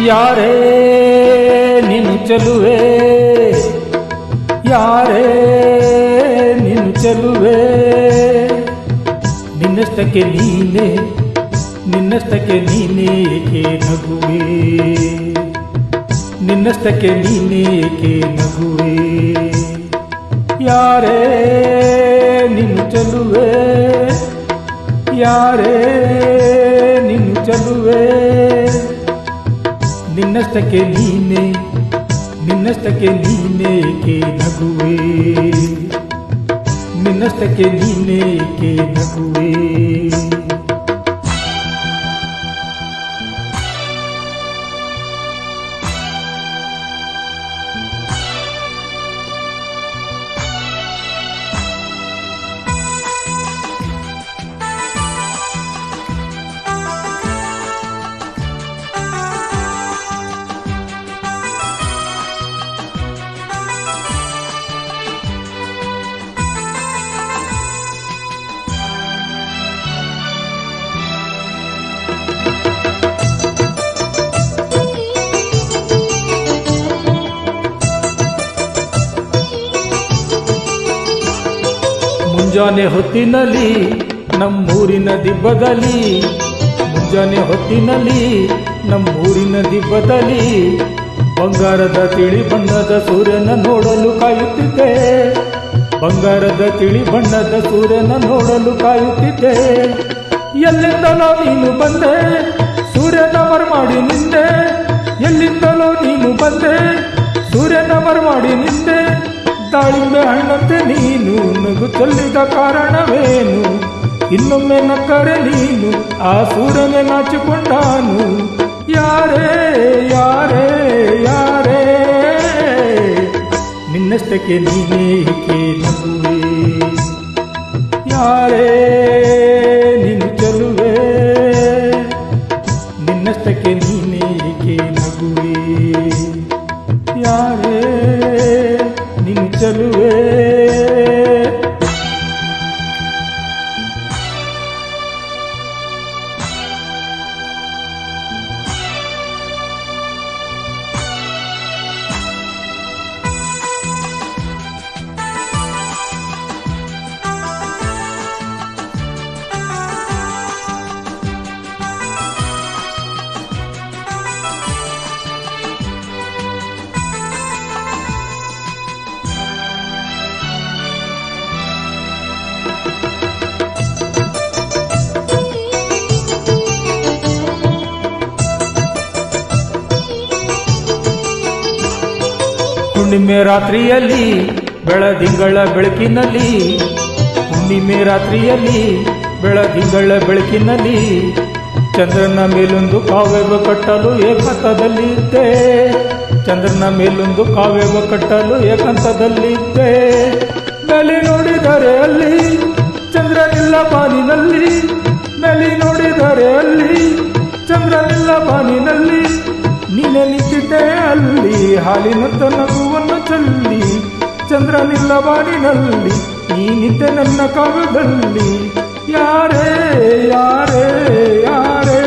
ಯಾರೇ ನೀನು ಚೆಲುವೆ, ಯಾರೇ ನೀನು ಚೆಲುವೆ, ನಿನ್ನಷ್ಟಕ್ಕೆ ನೀನೇ, ನಿನ್ನಷ್ಟಕ್ಕೆ ನೀನೇ ಏಕೆ ನಗುವೆ, ನಿನ್ನಷ್ಟಕ್ಕೆ ನೀನೇ ಏಕೆ ನಗುವೆ. ಯಾರೇ ನೀನು ಚೆಲುವೆ, ಯಾರೇ ನೀನು ಚೆಲುವೆ, ನಿನ್ನಷ್ಟಕ್ಕೆ ನೀನೇ, ನಿನ್ನಷ್ಟಕ್ಕೆ ನೀನೇ ಏಕೆ ನಗುವೆ, ನಿನ್ನಷ್ಟಕ್ಕೆ ನೀನೇ ಏಕೆ ನಗುವೆ. ಮುಂಜಾನೆ ಹೊತ್ತಿನಲ್ಲಿ ನಮ್ಮೂರಿನ ದಿಬ್ಬದಲ್ಲಿ, ಮುಂಜಾನೆ ಹೊತ್ತಿನಲ್ಲಿ ನಮ್ಮೂರಿನ ದಿಬ್ಬದಲ್ಲಿ ಬಂಗಾರದ ತಿಳಿ ಬಣ್ಣದ ಸೂರ್ಯನ ನೋಡಲು ಕಾಯುತ್ತಿದ್ದೆ, ಬಂಗಾರದ ತಿಳಿ ಬಣ್ಣದ ಸೂರ್ಯನ ನೋಡಲು ಕಾಯುತ್ತಿದ್ದೆ. ಎಲ್ಲಿಂದಲೋ ನೀನು ಬಂದೆ, ಸೂರ್ಯನ ಮರಮಾಡಿ ನಿಂದೆ, ಎಲ್ಲಿಂದಲೋ ನೀನು ಬಂದೆ, ಸೂರ್ಯನ ಮರಮಾಡಿ ನಿಂದೆ. ದಾಳಿಂಬೆ ಹಣ್ಣಂತೆ ನೀನು ನಗು ಚೆಲ್ಲಿದ ಕಾರಣವೇನು, ಇನ್ನೊಮ್ಮೆ ನಕ್ಕರೆ ನೀನು ಆ ಸೂರ್ಯನೇ ನಾಚಿಕೊಂಡಾನು. ಯಾರೇ ಯಾರೇ ಯಾರೇ ನಿನ್ನಷ್ಟಕ್ಕೆ ನೀನೇ ಏಕೆ ನಗುವೆ, ಯಾರೇ ನೀನು ಚೆಲುವೆ, ನಿನ್ನಷ್ಟಕ್ಕೆ ನೀನೇ ಏಕೆ ನಗುವೆ. ಯಾರೇ ನೀನು ಚೆಲುವೆ. ಹುಣ್ಣಿಮೆ ರಾತ್ರಿಯಲ್ಲಿ ಬೆಳದಿಂಗಳ ಬೆಳಕಿನಲ್ಲಿ, ಹುಣ್ಣಿಮೆ ರಾತ್ರಿಯಲ್ಲಿ ಬೆಳದಿಂಗಳ ಬೆಳಕಿನಲ್ಲಿ ಚಂದ್ರನ ಮೇಲೊಂದು ಕಾವ್ಯವ ಕಟ್ಟಲು ಏಕಾಂತದಲ್ಲಿದ್ದೆ, ಚಂದ್ರನ ಮೇಲೊಂದು ಕಾವ್ಯವ ಕಟ್ಟಲು ಏಕಾಂತದಲ್ಲಿದ್ದೆ. ಮೇಲೆ ನೋಡಿದರೆ ಅಲ್ಲಿ ಚಂದ್ರನಿಲ್ಲ ಬಾನಿನಲ್ಲಿ, ಮೇಲೆ ನೋಡಿದರೆ ಅಲ್ಲಿ ಚಂದ್ರನಿಲ್ಲ ಬಾನಿನಲ್ಲಿ. ನೀನೆ ನಿಂತಿದ್ದೆ ಅಲ್ಲಿ ಹಾಲಿನಂತ ನಗುವನ್ನು ಚೆಲ್ಲಿ, ಚಂದ್ರನಿಲ್ಲ ಬಾನಿನಲ್ಲಿ ನೀನಿದ್ದೆ ನನ್ನ ಕಾವ್ಯದಲ್ಲಿ. ಯಾರೇ ಯಾರೇ ಯಾರೇ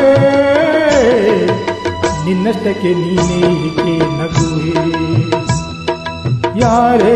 ನಿನ್ನಷ್ಟಕ್ಕೆ ನೀನೇ ಏಕೆ ನಗುವೆ, ಯಾರೇ